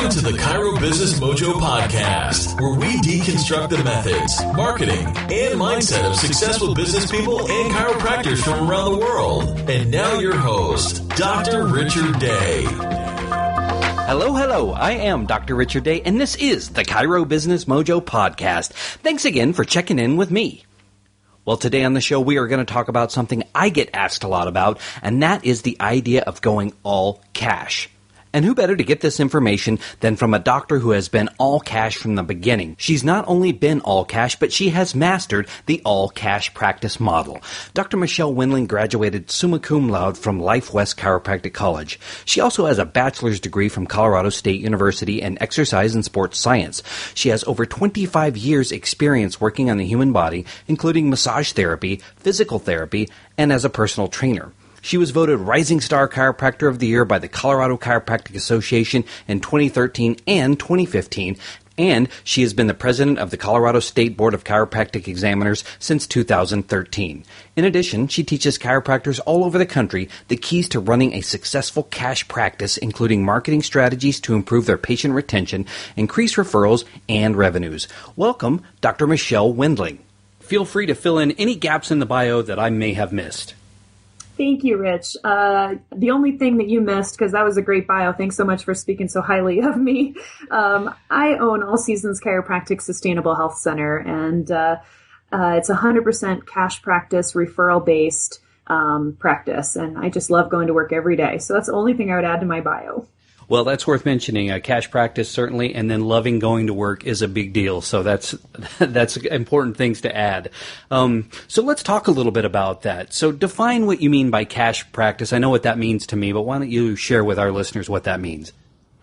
Welcome to the Chiro Business Mojo podcast, where we deconstruct the methods, marketing, and mindset of successful business people and chiropractors from around the world. And now your host, Dr. Richard Day. Hello. I am Dr. Richard Day, and this is the Chiro Business Mojo podcast. Thanks again for checking in with me. Well, today on the show, we are going to talk about something I get asked a lot about, and that is the idea of going all cash. And who better to get this information than from a doctor who has been all cash from the beginning? She's not only been all cash, but she has mastered the all cash practice model. Dr. Michelle Wendling graduated summa cum laude from Life West Chiropractic College. She also has a bachelor's degree from Colorado State University in exercise and sports science. She has over 25 years experience working on the human body, including massage therapy, physical therapy, and as a personal trainer. She was voted Rising Star Chiropractor of the Year by the Colorado Chiropractic Association in 2013 and 2015, and she has been the president of the Colorado State Board of Chiropractic Examiners since 2013. In addition, she teaches chiropractors all over the country the keys to running a successful cash practice, including marketing strategies to improve their patient retention, increase referrals, and revenues. Welcome, Dr. Michelle Wendling. Feel free to fill in any gaps in the bio that I may have missed. Thank you, Rich. The only thing that you missed, because that was a great bio, thanks so much for speaking so highly of me. I own All Seasons Chiropractic Sustainable Health Center, and it's 100% cash practice, referral-based practice, and I just love going to work every day. So that's the only thing I would add to my bio. Well, that's worth mentioning. Cash practice, certainly, and then loving going to work is a big deal. So that's important things to add. So let's talk a little bit about that. So define what you mean by cash practice. I know what that means to me, but why don't you share with our listeners what that means?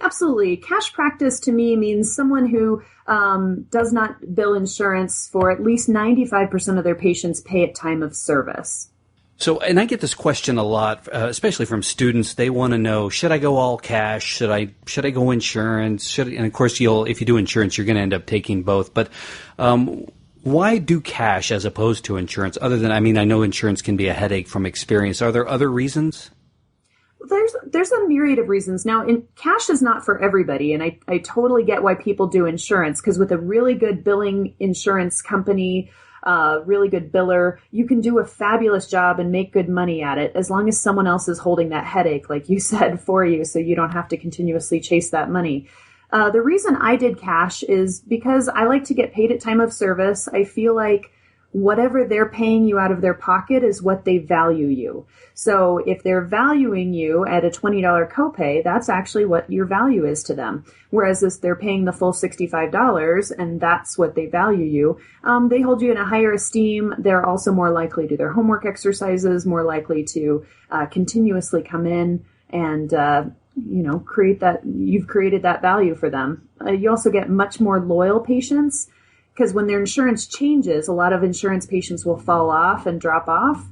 Absolutely. Cash practice to me means someone who does not bill insurance for at least 95% of their patients pay at time of service. So, and I get this question a lot, especially from students. They want to know, should I go all cash? Should I go insurance? And of course, if you do insurance, you're going to end up taking both. But why do cash as opposed to insurance? Other than, I know insurance can be a headache from experience. Are there other reasons? There's a myriad of reasons. Now, cash is not for everybody, and I totally get why people do insurance, because with a really good billing insurance company, really good biller, you can do a fabulous job and make good money at it as long as someone else is holding that headache, like you said, for you, so you don't have to continuously chase that money. The reason I did cash is because I like to get paid at time of service. I feel like whatever they're paying you out of their pocket is what they value you. So if they're valuing you at a $20 copay, that's actually what your value is to them. Whereas if they're paying the full $65 and that's what they value you, they hold you in a higher esteem. They're also more likely to do their homework exercises, more likely to continuously come in and create that. You've created that value for them. You also get much more loyal patients, because when their insurance changes, a lot of insurance patients will fall off and drop off.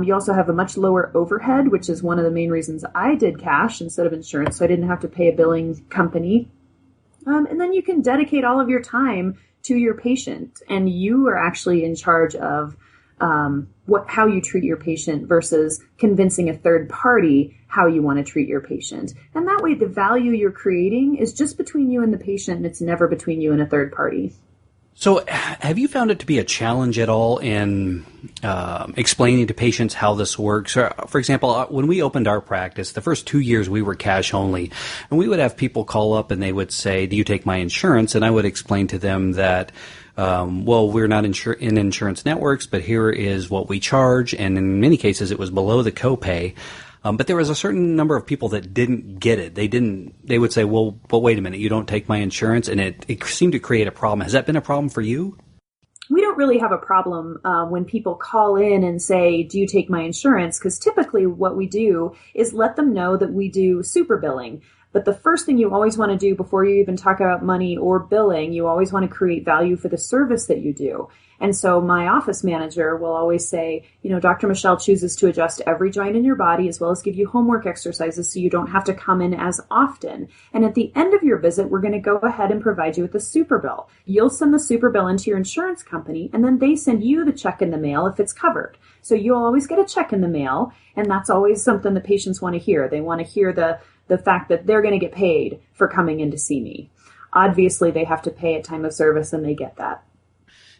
You also have a much lower overhead, which is one of the main reasons I did cash instead of insurance, so I didn't have to pay a billing company. And then you can dedicate all of your time to your patient, and you are actually in charge of how you treat your patient versus convincing a third party how you want to treat your patient. And that way, the value you're creating is just between you and the patient, and it's never between you and a third party. So have you found it to be a challenge at all in explaining to patients how this works? For example, when we opened our practice, the first 2 years we were cash only, and we would have people call up and they would say, do you take my insurance? And I would explain to them that, we're not in insurance networks, but here is what we charge. And in many cases, it was below the copay. But there was a certain number of people that didn't get it. They would say, well, but wait a minute, you don't take my insurance. And it seemed to create a problem. Has that been a problem for you? We don't really have a problem when people call in and say, do you take my insurance? Because typically what we do is let them know that we do superbilling. But the first thing you always want to do before you even talk about money or billing, you always want to create value for the service that you do. And so my office manager will always say, Dr. Michelle chooses to adjust every joint in your body as well as give you homework exercises so you don't have to come in as often. And at the end of your visit, we're going to go ahead and provide you with the Superbill. You'll send the Superbill into your insurance company, and then they send you the check in the mail if it's covered. So you'll always get a check in the mail, and that's always something the patients want to hear. They want to hear the the fact that they're going to get paid for coming in to see me. Obviously, they have to pay at time of service, and they get that.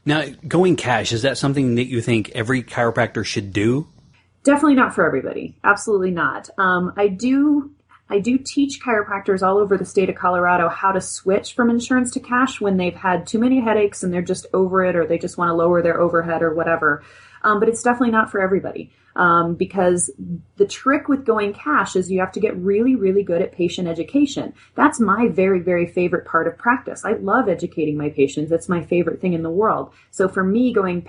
Now, going cash, is that something that you think every chiropractor should do? Definitely not for everybody. Absolutely not. I do teach chiropractors all over the state of Colorado how to switch from insurance to cash when they've had too many headaches and they're just over it, or they just want to lower their overhead or whatever. But it's definitely not for everybody. Because the trick with going cash is you have to get really, really good at patient education. That's my very, very favorite part of practice. I love educating my patients. It's my favorite thing in the world. So for me, going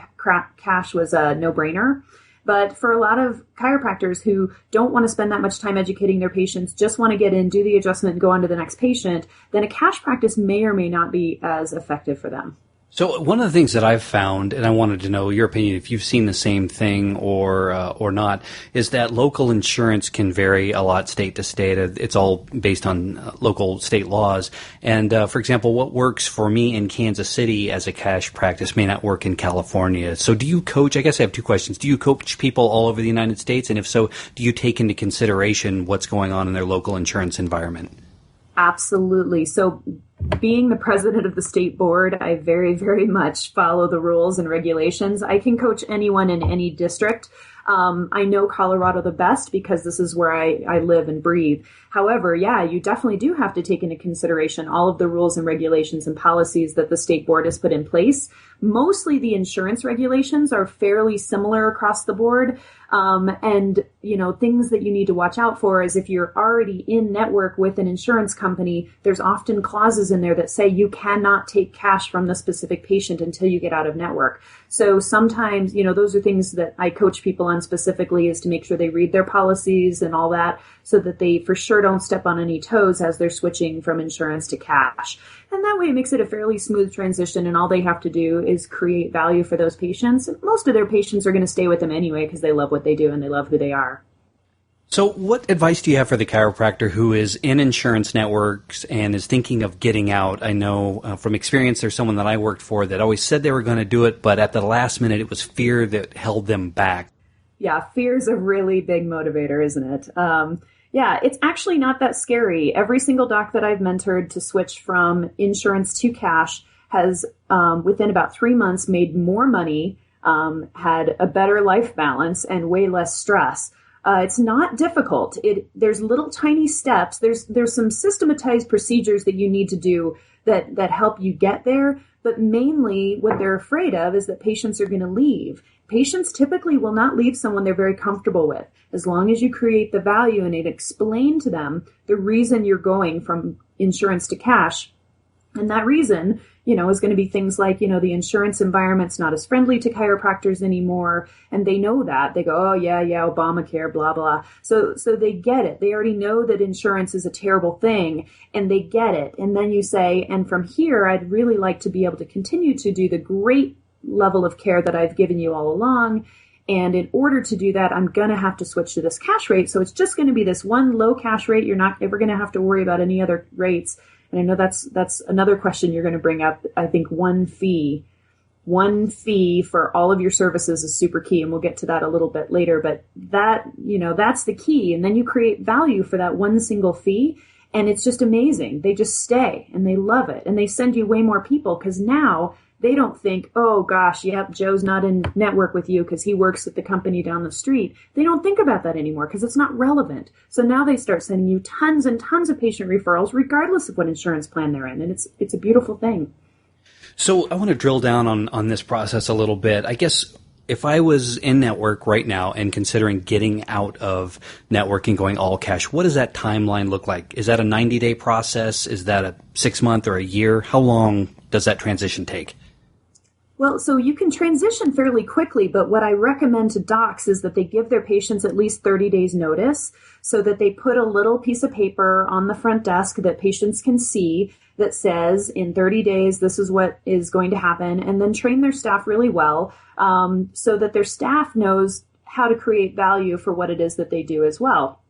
cash was a no-brainer. But for a lot of chiropractors who don't want to spend that much time educating their patients, just want to get in, do the adjustment, and go on to the next patient, then a cash practice may or may not be as effective for them. So one of the things that I've found, and I wanted to know your opinion if you've seen the same thing or not, is that local insurance can vary a lot state to state. It's all based on local state laws. And for example, what works for me in Kansas City as a cash practice may not work in California. So do you coach? I guess I have two questions. Do you coach people all over the United States? And if so, do you take into consideration what's going on in their local insurance environment? Absolutely. So being the president of the state board, I very, very much follow the rules and regulations. I can coach anyone in any district. I know Colorado the best because this is where I live and breathe. However, yeah, you definitely do have to take into consideration all of the rules and regulations and policies that the state board has put in place. Mostly the insurance regulations are fairly similar across the board. And, you know, things that you need to watch out for is if you're already in network with an insurance company, there's often clauses in there that say you cannot take cash from the specific patient until you get out of network. So sometimes, you know, those are things that I coach people on specifically, is to make sure they read their policies and all that so that they for sure don't step on any toes as they're switching from insurance to cash. And that way it makes it a fairly smooth transition, and all they have to do is create value for those patients. And most of their patients are going to stay with them anyway because they love what they do and they love who they are. So what advice do you have for the chiropractor who is in insurance networks and is thinking of getting out? I know from experience there's someone that I worked for that always said they were going to do it, but at the last minute it was fear that held them back. Yeah, fear is a really big motivator, isn't it? Yeah, it's actually not that scary. Every single doc that I've mentored to switch from insurance to cash has, within about 3 months, made more money, had a better life balance, and way less stress. It's not difficult. There's little tiny steps. There's some systematized procedures that you need to do that help you get there. But mainly what they're afraid of is that patients are going to leave. Patients typically will not leave someone they're very comfortable with. As long as you create the value and explain to them the reason you're going from insurance to cash. And that reason, you know, is going to be things like, you know, the insurance environment's not as friendly to chiropractors anymore. And they know that. They go, oh, yeah, Obamacare, blah, blah. So they get it. They already know that insurance is a terrible thing, and they get it. And then you say, and from here, I'd really like to be able to continue to do the great level of care that I've given you all along. And in order to do that, I'm going to have to switch to this cash rate. So it's just going to be this one low cash rate. You're not ever going to have to worry about any other rates. And I know that's another question you're going to bring up. I think one fee for all of your services is super key. And we'll get to that a little bit later. But that, you know, that's the key. And then you create value for that one single fee. And it's just amazing. They just stay and they love it. And they send you way more people because now they don't think, oh gosh, yep, Joe's not in network with you because he works at the company down the street. They don't think about that anymore because it's not relevant. So now they start sending you tons and tons of patient referrals regardless of what insurance plan they're in. And it's a beautiful thing. So I want to drill down on this process a little bit. I guess if I was in network right now and considering getting out of network and going all cash, what does that timeline look like? Is that a 90-day process? Is that a 6-month or a year? How long does that transition take? Well, so you can transition fairly quickly, but what I recommend to docs is that they give their patients at least 30 days notice so that they put a little piece of paper on the front desk that patients can see that says in 30 days, this is what is going to happen, and then train their staff really well so that their staff knows how to create value for what it is that they do as well.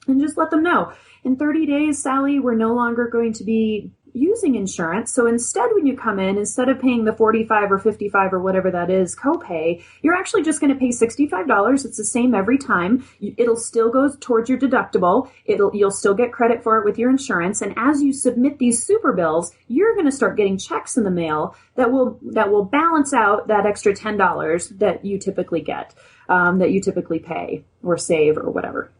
And just let them know, in 30 days, Sally, we're no longer going to be using insurance. So instead, when you come in, instead of paying the $45 or $55 or whatever that is copay, you're actually just going to pay $65. It's the same every time. It'll still go towards your deductible. You'll still get credit for it with your insurance. And as you submit these super bills, you're going to start getting checks in the mail that will balance out that extra $10 that you typically get, that you typically pay or save or whatever.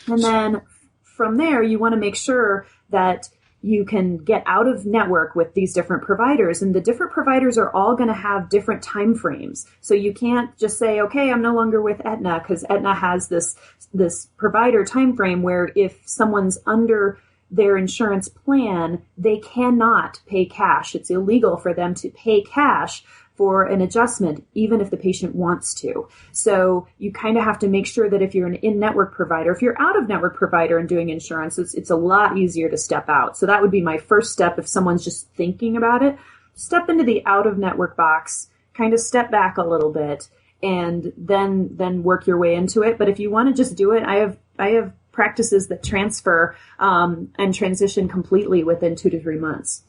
And then from there, you want to make sure that you can get out of network with these different providers, and the different providers are all going to have different time frames. So you can't just say, okay, I'm no longer with Aetna, because Aetna has this provider time frame where if someone's under their insurance plan, they cannot pay cash. It's illegal for them to pay cash for an adjustment, even if the patient wants to. So you kind of have to make sure that if you're an in-network provider, if you're out-of-network provider and doing insurance, it's a lot easier to step out. So that would be my first step if someone's just thinking about it. Step into the out-of-network box, kind of step back a little bit, and then work your way into it. But if you want to just do it, I have practices that transfer and transition completely within 2 to 3 months.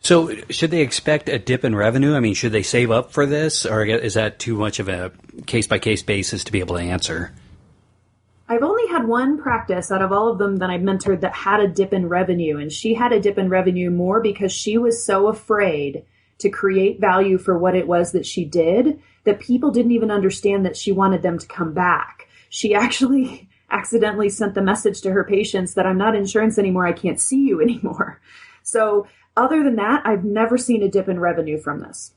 So should they expect a dip in revenue? I mean, should they save up for this, or is that too much of a case-by-case basis to be able to answer? I've only had one practice out of all of them that I mentored that had a dip in revenue, and she had a dip in revenue more because she was so afraid to create value for what it was that she did that people didn't even understand that she wanted them to come back. She actually accidentally sent the message to her patients that I'm not insurance anymore, I can't see you anymore. So other than that, I've never seen a dip in revenue from this.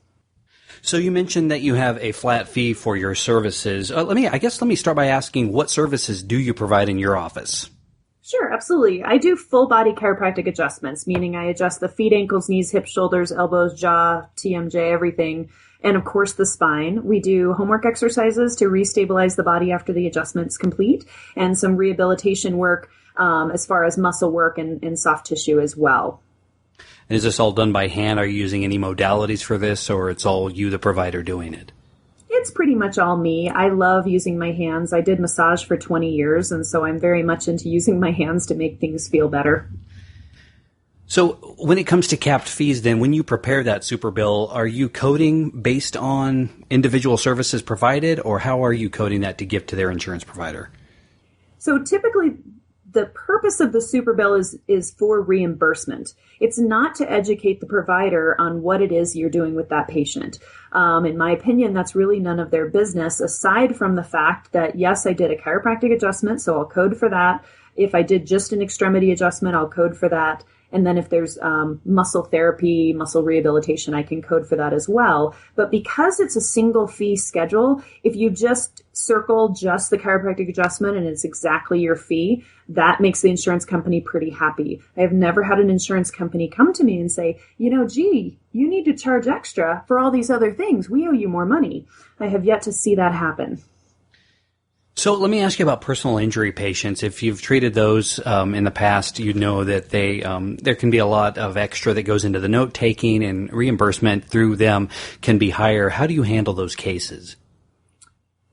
So you mentioned that you have a flat fee for your services. Let me start by asking, what services do you provide in your office? Sure, absolutely. I do full body chiropractic adjustments, meaning I adjust the feet, ankles, knees, hips, shoulders, elbows, jaw, TMJ, everything. And of course, the spine. We do homework exercises to restabilize the body after the adjustment's complete, and some rehabilitation work as far as muscle work and soft tissue as well. And is this all done by hand? Are you using any modalities for this, or it's all you, the provider, doing it? It's pretty much all me. I love using my hands. I did massage for 20 years, and so I'm very much into using my hands to make things feel better. So when it comes to capped fees, then, when you prepare that Superbill, are you coding based on individual services provided, or how are you coding that to give to their insurance provider? So typically, the purpose of the Superbill is for reimbursement. It's not to educate the provider on what it is you're doing with that patient. In my opinion, that's really none of their business, aside from the fact that, yes, I did a chiropractic adjustment, so I'll code for that. If I did just an extremity adjustment, I'll code for that. And then if there's muscle therapy, muscle rehabilitation, I can code for that as well. But because it's a single fee schedule, if you just circle just the chiropractic adjustment and it's exactly your fee, that makes the insurance company pretty happy. I have never had an insurance company come to me and say, gee, you need to charge extra for all these other things. We owe you more money. I have yet to see that happen. So let me ask you about personal injury patients. If you've treated those in the past, you know that there can be a lot of extra that goes into the note taking, and reimbursement through them can be higher. How do you handle those cases?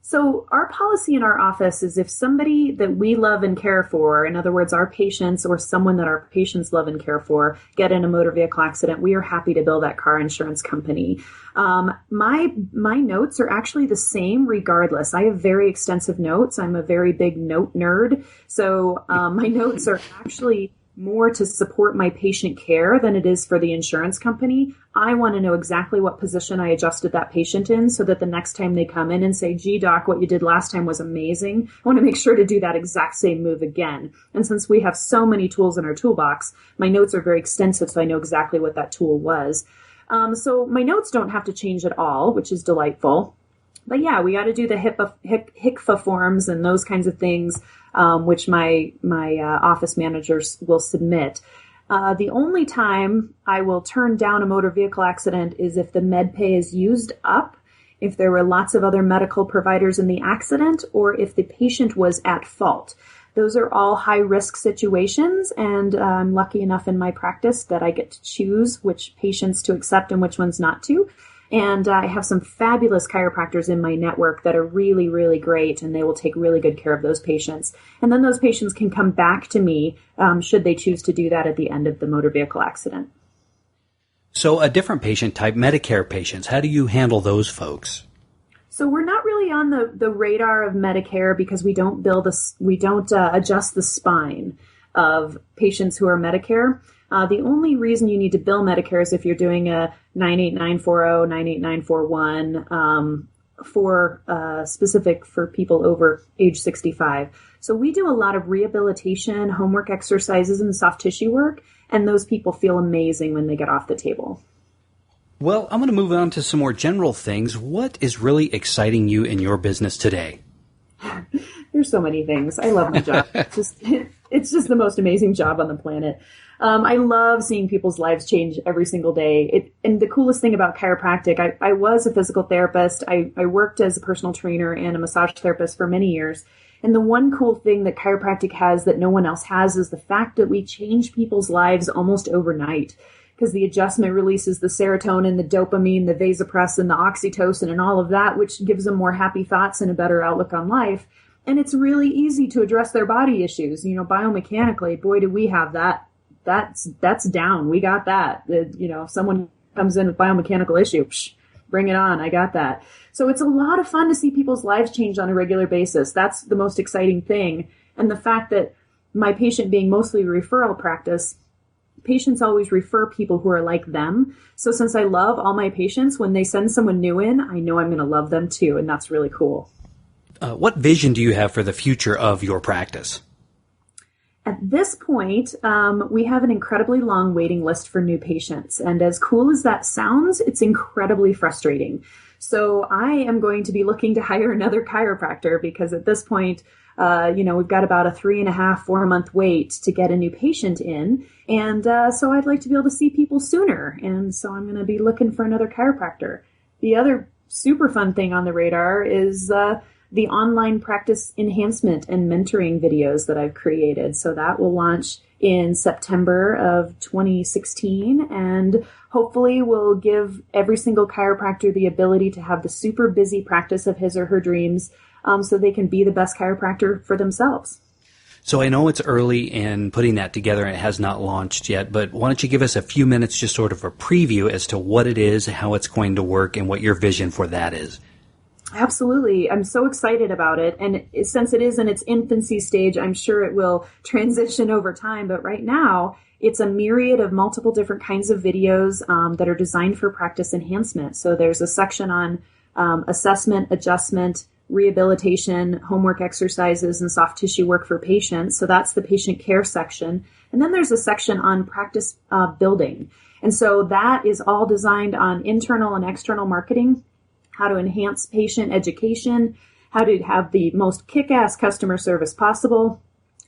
So our policy in our office is if somebody that we love and care for, in other words, our patients or someone that our patients love and care for, get in a motor vehicle accident, we are happy to bill that car insurance company. My notes are actually the same regardless. I have very extensive notes. I'm a very big note nerd. So my notes are actually more to support my patient care than it is for the insurance company. I want to know exactly what position I adjusted that patient in so that the next time they come in and say, gee, doc, what you did last time was amazing, I want to make sure to do that exact same move again. And since we have so many tools in our toolbox, my notes are very extensive, so I know exactly what that tool was. So my notes don't have to change at all, which is delightful. But yeah, we got to do the HICFA forms and those kinds of things, which my office managers will submit. The only time I will turn down a motor vehicle accident is if the med pay is used up, if there were lots of other medical providers in the accident, or if the patient was at fault. Those are all high-risk situations, and I'm lucky enough in my practice that I get to choose which patients to accept and which ones not to. And I have some fabulous chiropractors in my network that are really, really great, and they will take really good care of those patients. And then those patients can come back to me should they choose to do that at the end of the motor vehicle accident. So a different patient type, Medicare patients, how do you handle those folks? So we're not really on the radar of Medicare because we don't adjust the spine of patients who are Medicare. The only reason you need to bill Medicare is if you're doing a 98940, 98941 for specific for people over age 65. So we do a lot of rehabilitation, homework exercises, and soft tissue work, and those people feel amazing when they get off the table. Well, I'm going to move on to some more general things. What is really exciting you in your business today? There's so many things. I love my job. It's just the most amazing job on the planet. I love seeing people's lives change every single day. And the coolest thing about chiropractic, I was a physical therapist. I worked as a personal trainer and a massage therapist for many years. And the one cool thing that chiropractic has that no one else has is the fact that we change people's lives almost overnight. Because the adjustment releases the serotonin, the dopamine, the vasopressin, the oxytocin, and all of that, which gives them more happy thoughts and a better outlook on life. And it's really easy to address their body issues. Biomechanically, boy, do we have that. That's down. We got that. If someone comes in with biomechanical issue, bring it on. I got that. So it's a lot of fun to see people's lives change on a regular basis. That's the most exciting thing. And the fact that my patient being mostly a referral practice, patients always refer people who are like them. So since I love all my patients, when they send someone new in, I know I'm going to love them too. And that's really cool. What vision do you have for the future of your practice? At this point, we have an incredibly long waiting list for new patients. And as cool as that sounds, it's incredibly frustrating. So I am going to be looking to hire another chiropractor because at this point, we've got about a 3.5-4 month wait to get a new patient in. And so I'd like to be able to see people sooner. And so I'm going to be looking for another chiropractor. The other super fun thing on the radar is the online practice enhancement and mentoring videos that I've created. So that will launch in September of 2016 and hopefully will give every single chiropractor the ability to have the super busy practice of his or her dreams so they can be the best chiropractor for themselves. So I know it's early in putting that together and it has not launched yet, but why don't you give us a few minutes, just sort of a preview as to what it is, how it's going to work, and what your vision for that is. Absolutely. I'm so excited about it. And since it is in its infancy stage, I'm sure it will transition over time. But right now, it's a myriad of multiple different kinds of videos that are designed for practice enhancement. So there's a section on assessment, adjustment, rehabilitation, homework exercises, and soft tissue work for patients. So that's the patient care section. And then there's a section on practice building. And so that is all designed on internal and external marketing, how to enhance patient education, how to have the most kick-ass customer service possible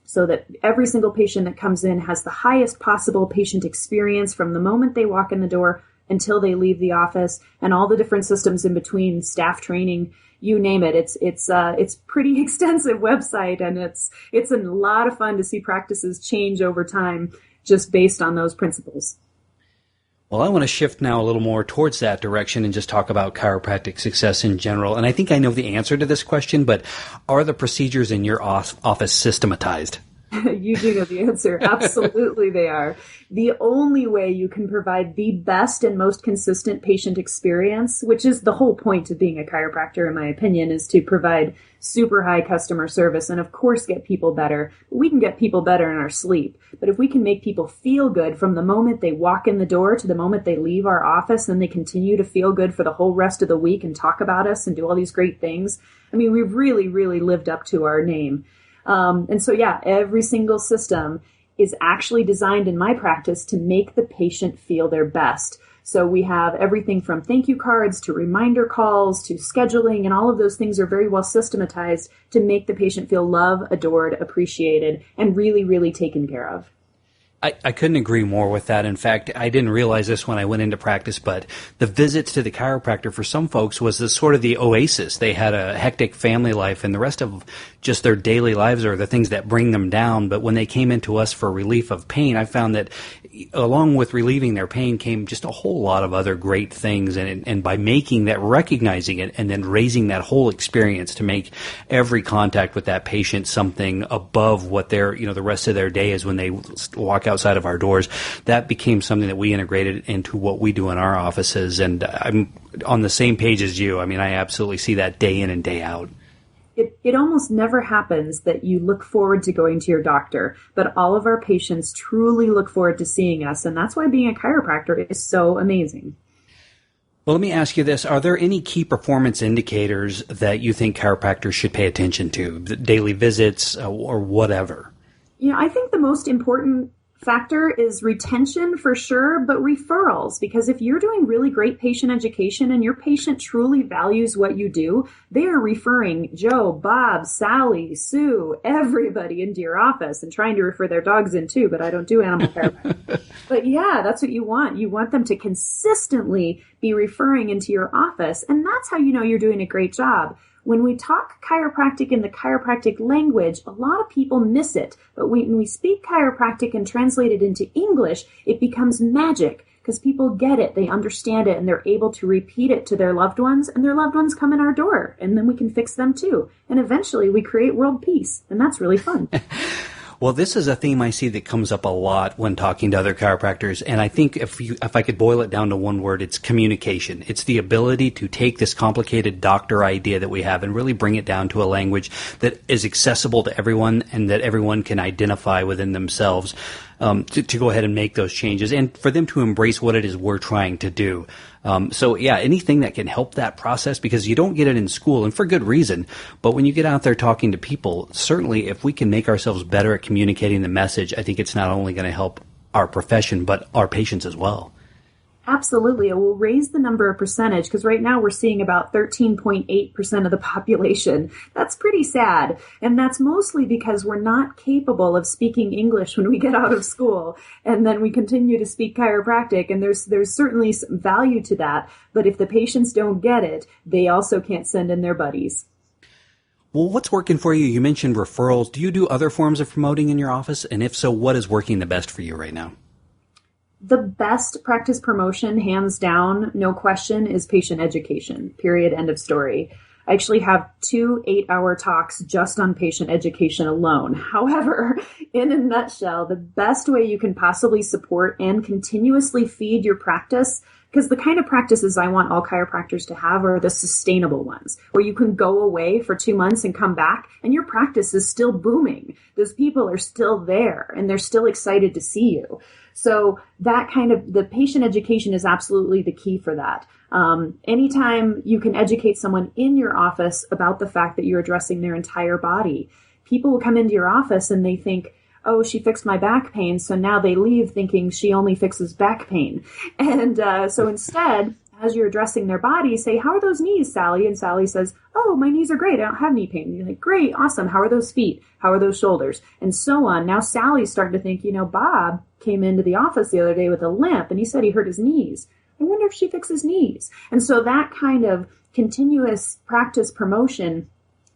so that every single patient that comes in has the highest possible patient experience from the moment they walk in the door until they leave the office, and all the different systems in between, staff training, you name it. It's pretty extensive website, and it's a lot of fun to see practices change over time just based on those principles. Well, I want to shift now a little more towards that direction and just talk about chiropractic success in general. And I think I know the answer to this question, but are the procedures in your office systematized? You do know the answer. Absolutely they are. The only way you can provide the best and most consistent patient experience, which is the whole point of being a chiropractor, in my opinion, is to provide super high customer service and, of course, get people better. We can get people better in our sleep. But if we can make people feel good from the moment they walk in the door to the moment they leave our office, and they continue to feel good for the whole rest of the week and talk about us and do all these great things, I mean, we've really, really lived up to our name. And so, yeah, every single system is actually designed in my practice to make the patient feel their best. So we have everything from thank you cards to reminder calls to scheduling, and all of those things are very well systematized to make the patient feel loved, adored, appreciated, and really, really taken care of. I couldn't agree more with that. In fact, I didn't realize this when I went into practice, but the visits to the chiropractor for some folks was sort of the oasis. They had a hectic family life, and the rest of just their daily lives are the things that bring them down. But when they came into us for relief of pain, I found that along with relieving their pain came just a whole lot of other great things. And by making that, recognizing it, and then raising that whole experience to make every contact with that patient something above what their, the rest of their day is when they walk outside of our doors, that became something that we integrated into what we do in our offices. And I'm on the same page as you. I mean, I absolutely see that day in and day out. It almost never happens that you look forward to going to your doctor, but all of our patients truly look forward to seeing us, and that's why being a chiropractor is so amazing. Well, let me ask you this. Are there any key performance indicators that you think chiropractors should pay attention to, daily visits or whatever? I think the most important factor is retention for sure, but referrals, because if you're doing really great patient education and your patient truly values what you do, they are referring Joe, Bob, Sally, Sue, everybody into your office, and trying to refer their dogs in too, but I don't do animal chiropractic. But yeah, that's what you want. You want them to consistently be referring into your office, and that's how you know you're doing a great job. When we talk chiropractic in the chiropractic language, a lot of people miss it. But when we speak chiropractic and translate it into English, it becomes magic because people get it, they understand it, and they're able to repeat it to their loved ones, and their loved ones come in our door, and then we can fix them too. And eventually we create world peace, and that's really fun. Well, this is a theme I see that comes up a lot when talking to other chiropractors, and I think if I could boil it down to one word, it's communication. It's the ability to take this complicated doctor idea that we have and really bring it down to a language that is accessible to everyone and that everyone can identify within themselves, to go ahead and make those changes and for them to embrace what it is we're trying to do. So yeah, anything that can help that process, because you don't get it in school, and for good reason. But when you get out there talking to people, certainly if we can make ourselves better at communicating the message, I think it's not only going to help our profession, but our patients as well. Absolutely. It will raise the number of percentage, because right now we're seeing about 13.8% of the population. That's pretty sad. And that's mostly because we're not capable of speaking English when we get out of school. And then we continue to speak chiropractic. And there's certainly some value to that. But if the patients don't get it, they also can't send in their buddies. Well, what's working for you? You mentioned referrals. Do you do other forms of promoting in your office? And if so, what is working the best for you right now? The best practice promotion, hands down, no question, is patient education, period, end of story. I actually have 2 8-hour talks just on patient education alone. However, in a nutshell, the best way you can possibly support and continuously feed your practice, because the kind of practices I want all chiropractors to have are the sustainable ones, where you can go away for 2 months and come back and your practice is still booming. Those people are still there and they're still excited to see you. So that kind of, the patient education is absolutely the key for that. Anytime you can educate someone in your office about the fact that you're addressing their entire body, people will come into your office and they think, oh, she fixed my back pain, so now they leave thinking she only fixes back pain. And so instead, as you're addressing their body, say, how are those knees, Sally? And Sally says, oh, my knees are great. I don't have knee pain. And you're like, great, awesome. How are those feet? How are those shoulders? And so on. Now Sally's starting to think, Bob came into the office the other day with a limp, and he said he hurt his knees. I wonder if she fixes knees. And so that kind of continuous practice promotion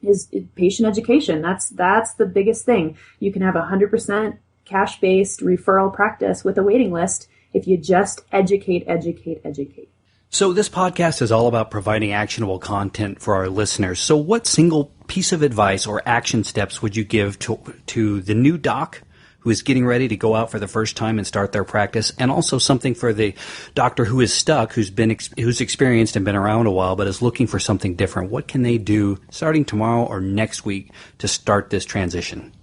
is patient education. That's the biggest thing. You can have 100% cash-based referral practice with a waiting list if you just educate. So this podcast is all about providing actionable content for our listeners. So what single piece of advice or action steps would you give to the new doc who is getting ready to go out for the first time and start their practice, and also something for the doctor who is stuck, who's experienced and been around a while, but is looking for something different? What can they do starting tomorrow or next week to start this transition?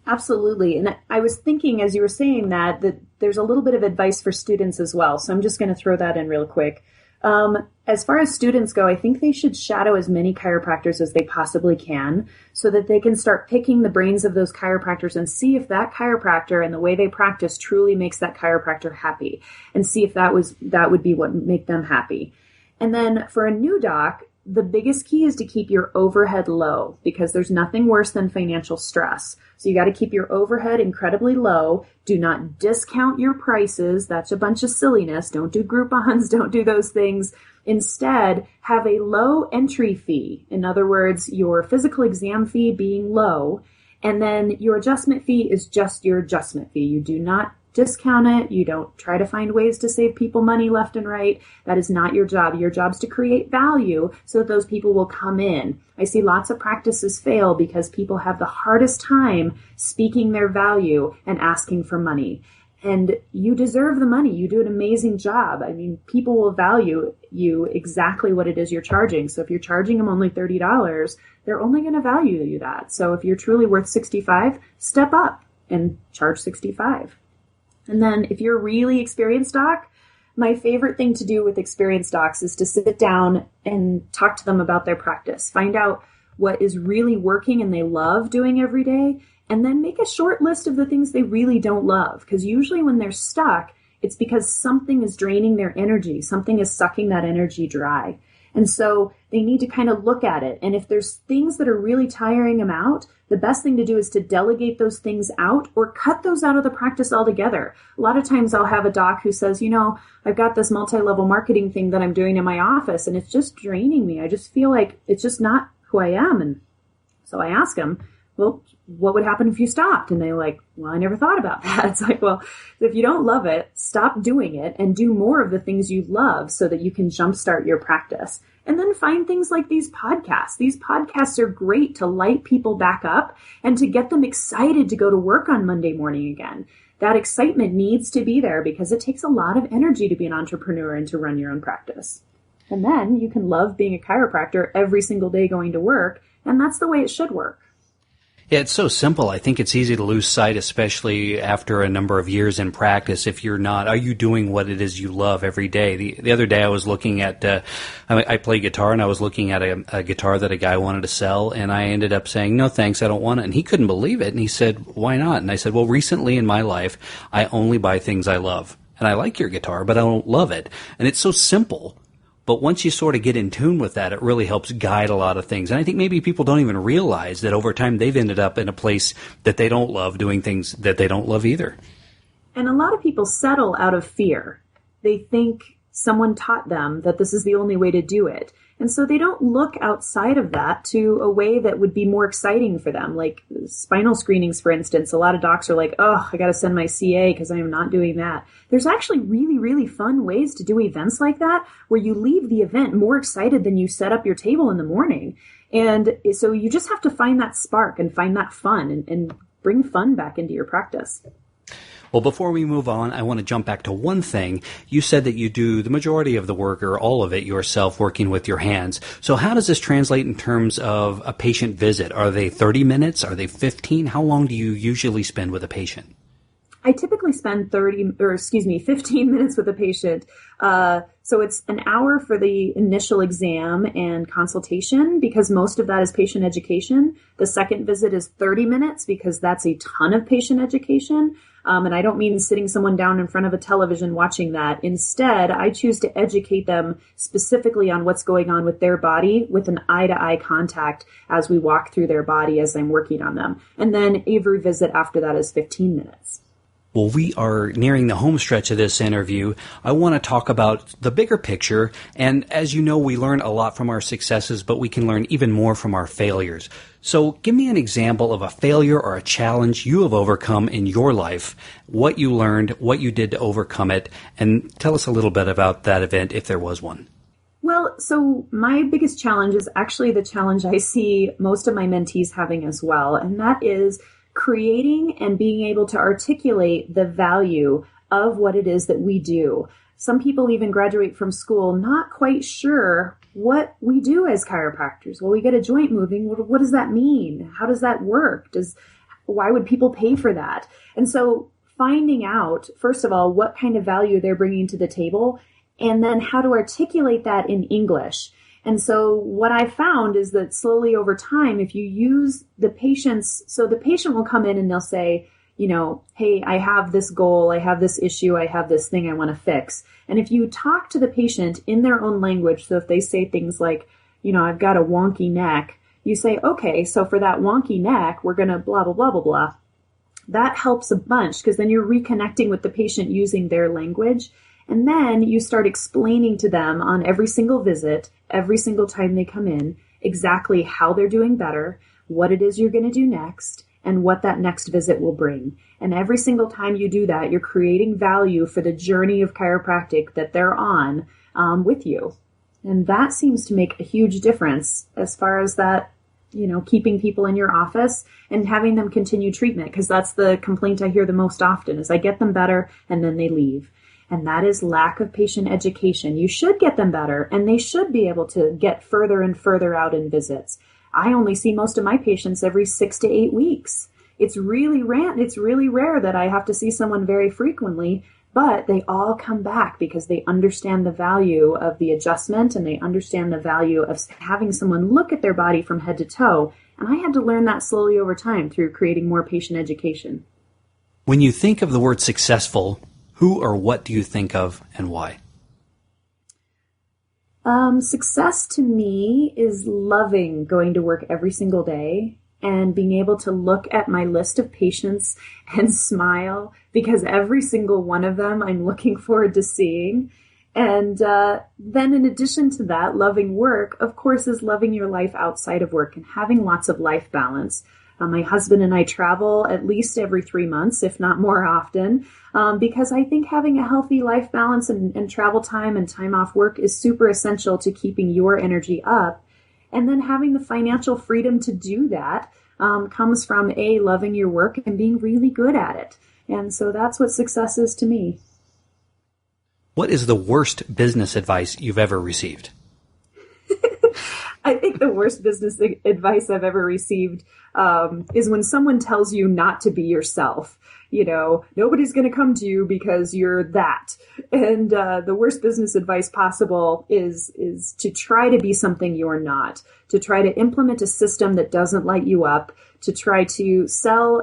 Absolutely. And I was thinking as you were saying that there's a little bit of advice for students as well. So I'm just going to throw that in real quick. As far as students go, I think they should shadow as many chiropractors as they possibly can so that they can start picking the brains of those chiropractors and see if that chiropractor and the way they practice truly makes that chiropractor happy, and see if that would be what would make them happy. And then for a new doc, the biggest key is to keep your overhead low, because there's nothing worse than financial stress. So you got to keep your overhead incredibly low. Do not discount your prices. That's a bunch of silliness. Don't do Groupons. Don't do those things. Instead, have a low entry fee. In other words, your physical exam fee being low, and then your adjustment fee is just your adjustment fee. You do not discount it. You don't try to find ways to save people money left and right. That is not your job. Your job is to create value so that those people will come in. I see lots of practices fail because people have the hardest time speaking their value and asking for money. And you deserve the money. You do an amazing job. I mean, people will value you exactly what it is you're charging. So if you're charging them only $30, they're only going to value you that. So if you're truly worth $65, step up and charge $65. And then if you're a really experienced doc, my favorite thing to do with experienced docs is to sit down and talk to them about their practice. Find out what is really working and they love doing every day. And then make a short list of the things they really don't love. Because usually when they're stuck, it's because something is draining their energy. Something is sucking that energy dry. And so they need to kind of look at it. And if there's things that are really tiring them out, the best thing to do is to delegate those things out or cut those out of the practice altogether. A lot of times I'll have a doc who says, I've got this multi-level marketing thing that I'm doing in my office and it's just draining me. I just feel like it's just not who I am. And so I ask them, well, what would happen if you stopped? And they're like, well, I never thought about that. It's like, well, if you don't love it, stop doing it and do more of the things you love so that you can jumpstart your practice. And then find things like these podcasts. These podcasts are great to light people back up and to get them excited to go to work on Monday morning again. That excitement needs to be there because it takes a lot of energy to be an entrepreneur and to run your own practice. And then you can love being a chiropractor every single day going to work. And that's the way it should work. Yeah, it's so simple. I think it's easy to lose sight, especially after a number of years in practice. If you're not, are you doing what it is you love every day? The other day I was looking at, I play guitar and I was looking at a guitar that a guy wanted to sell and I ended up saying, no thanks, I don't want it. And he couldn't believe it. And he said, why not? And I said, well, recently in my life, I only buy things I love. And I like your guitar, but I don't love it. And it's so simple. But once you sort of get in tune with that, it really helps guide a lot of things. And I think maybe people don't even realize that over time they've ended up in a place that they don't love, doing things that they don't love either. And a lot of people settle out of fear. They think someone taught them that this is the only way to do it. And so they don't look outside of that to a way that would be more exciting for them. Like spinal screenings, for instance, a lot of docs are like, oh, I got to send my CA because I am not doing that. There's actually really, really fun ways to do events like that where you leave the event more excited than you set up your table in the morning. And so you just have to find that spark and find that fun and bring fun back into your practice. Well, before we move on, I want to jump back to one thing. You said that you do the majority of the work or all of it yourself working with your hands. So how does this translate in terms of a patient visit? Are they 30 minutes? Are they 15? How long do you usually spend with a patient? I typically spend 15 minutes with a patient. So it's an hour for the initial exam and consultation because most of that is patient education. The second visit is 30 minutes because that's a ton of patient education. And I don't mean sitting someone down in front of a television watching that. Instead, I choose to educate them specifically on what's going on with their body with an eye-to-eye contact as we walk through their body as I'm working on them. And then every visit after that is 15 minutes. Well, we are nearing the home stretch of this interview. I want to talk about the bigger picture. And as you know, we learn a lot from our successes, but we can learn even more from our failures. So give me an example of a failure or a challenge you have overcome in your life, what you learned, what you did to overcome it, and tell us a little bit about that event if there was one. Well, so my biggest challenge is actually the challenge I see most of my mentees having as well, and that is creating and being able to articulate the value of what it is that we do. Some people even graduate from school not quite sure what we do as chiropractors. Well, we get a joint moving. What does that mean? How does that work? Why would people pay for that? And so finding out, first of all, what kind of value they're bringing to the table, and then how to articulate that in English. And so what I found is that slowly over time, if you use the patients, so the patient will come in and they'll say, hey, I have this goal, I have this issue, I have this thing I want to fix. And if you talk to the patient in their own language, so if they say things like, I've got a wonky neck, you say, okay, so for that wonky neck, we're going to blah, blah, blah, blah, blah. That helps a bunch because then you're reconnecting with the patient using their language. And then you start explaining to them on every single visit, every single time they come in, exactly how they're doing better, what it is you're going to do next, and what that next visit will bring. And every single time you do that, you're creating value for the journey of chiropractic that they're on with you. And that seems to make a huge difference as far as that, keeping people in your office and having them continue treatment, because that's the complaint I hear the most often is I get them better and then they leave. And that is lack of patient education. You should get them better, and they should be able to get further and further out in visits. I only see most of my patients every 6 to 8 weeks. It's really rare that I have to see someone very frequently, but they all come back because they understand the value of the adjustment and they understand the value of having someone look at their body from head to toe. And I had to learn that slowly over time through creating more patient education. When you think of the word successful, who or what do you think of and why? Success to me is loving going to work every single day and being able to look at my list of patients and smile because every single one of them I'm looking forward to seeing. And then in addition to that, loving work, of course, is loving your life outside of work and having lots of life balance. My husband and I travel at least every 3 months, if not more often, because I think having a healthy life balance and travel time and time off work is super essential to keeping your energy up. And then having the financial freedom to do that comes from loving your work and being really good at it. And so that's what success is to me. What is the worst business advice you've ever received? I think the worst business advice I've ever received is when someone tells you not to be yourself. Nobody's going to come to you because you're that. And the worst business advice possible is to try to be something you're not, to try to implement a system that doesn't light you up, to try to sell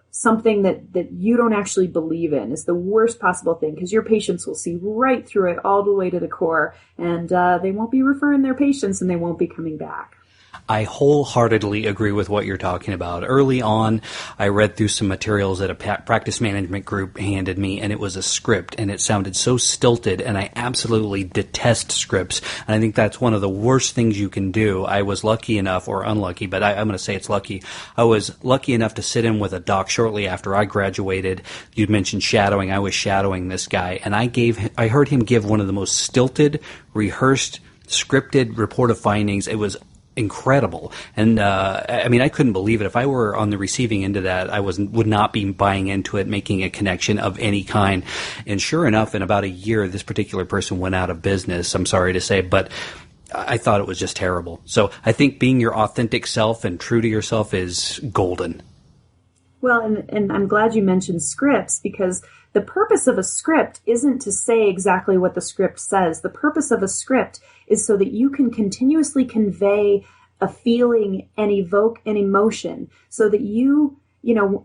something that you don't actually believe in is the worst possible thing because your patients will see right through it all the way to the core, and they won't be referring their patients and they won't be coming back. I wholeheartedly agree with what you're talking about. Early on, I read through some materials that a practice management group handed me, and it was a script, and it sounded so stilted, and I absolutely detest scripts, and I think that's one of the worst things you can do. I was lucky enough, or unlucky, but I'm going to say it's lucky. I was lucky enough to sit in with a doc shortly after I graduated. You mentioned shadowing. I was shadowing this guy, and I heard him give one of the most stilted, rehearsed, scripted report of findings. It was incredible. And I couldn't believe it. If I were on the receiving end of that, I would not be buying into it, making a connection of any kind. And sure enough, in about a year, this particular person went out of business, I'm sorry to say, but I thought it was just terrible. So I think being your authentic self and true to yourself is golden. Well, and I'm glad you mentioned scripts because the purpose of a script isn't to say exactly what the script says. The purpose of a script is so that you can continuously convey a feeling and evoke an emotion so that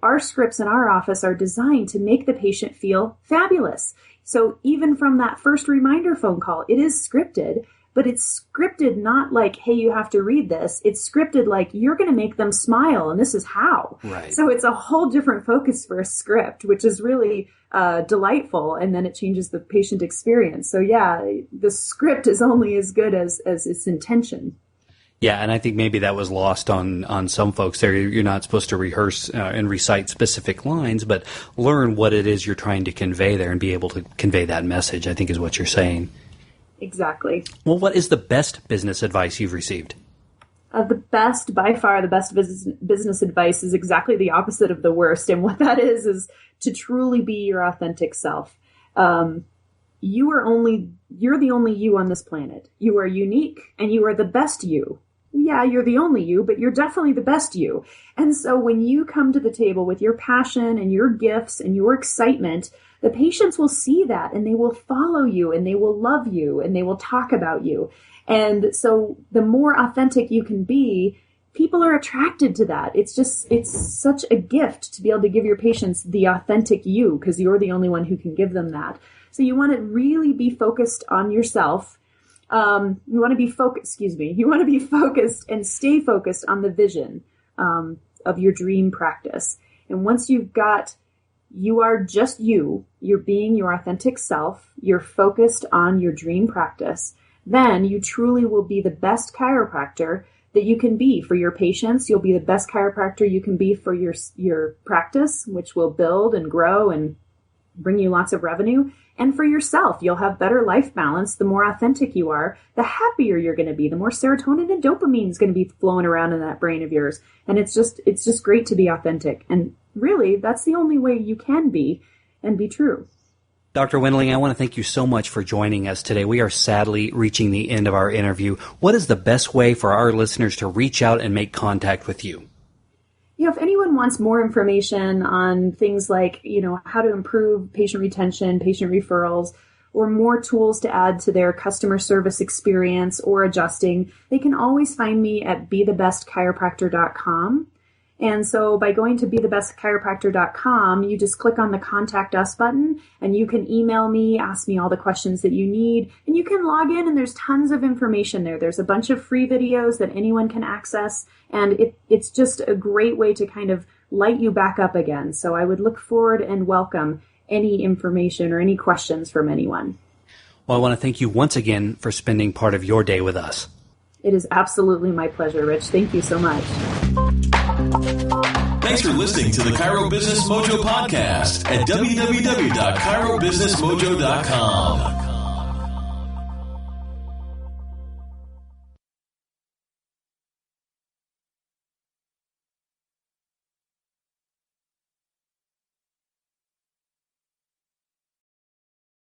our scripts in our office are designed to make the patient feel fabulous. So even from that first reminder phone call, it is scripted, but it's scripted not like, hey, you have to read this. It's scripted like you're going to make them smile and this is how. Right. So it's a whole different focus for a script, which is really delightful. And then it changes the patient experience. So yeah, the script is only as good as its intention. Yeah, and I think maybe that was lost on some folks there. You're not supposed to rehearse and recite specific lines, but learn what it is you're trying to convey there and be able to convey that message, I think is what you're saying. Exactly. Well, what is the best business advice you've received? By far, the best business advice is exactly the opposite of the worst. And what that is to truly be your authentic self. You're the only you on this planet. You are unique and you are the best you. Yeah, you're the only you, but you're definitely the best you. And so when you come to the table with your passion and your gifts and your excitement, the patients will see that and they will follow you and they will love you and they will talk about you. And so the more authentic you can be, people are attracted to that. It's such a gift to be able to give your patients the authentic you because you're the only one who can give them that. So you want to really be focused on yourself. You want to be focused, you want to be focused and stay focused on the vision of your dream practice. And once you've got, you are just you're being your authentic self, you're focused on your dream practice, then you truly will be the best chiropractor that you can be for your patients. You'll be the best chiropractor you can be for your practice, which will build and grow and bring you lots of revenue. And for yourself, you'll have better life balance. The more authentic you are, the happier you're going to be. The more serotonin and dopamine is going to be flowing around in that brain of yours. And it's just great to be authentic. And really, that's the only way you can be and be true. Dr. Wendling, I want to thank you so much for joining us today. We are sadly reaching the end of our interview. What is the best way for our listeners to reach out and make contact with you? If anyone wants more information on things like, how to improve patient retention, patient referrals, or more tools to add to their customer service experience or adjusting, they can always find me at BeTheBestChiropractor.com. And so by going to BeTheBestChiropractor.com, you just click on the Contact Us button and you can email me, ask me all the questions that you need, and you can log in and there's tons of information there. There's a bunch of free videos that anyone can access, and it's just a great way to kind of light you back up again. So I would look forward and welcome any information or any questions from anyone. Well, I want to thank you once again for spending part of your day with us. It is absolutely my pleasure, Rich. Thank you so much. Thanks for listening to the Chiro Business Mojo podcast at www.chirobusinessmojo.com.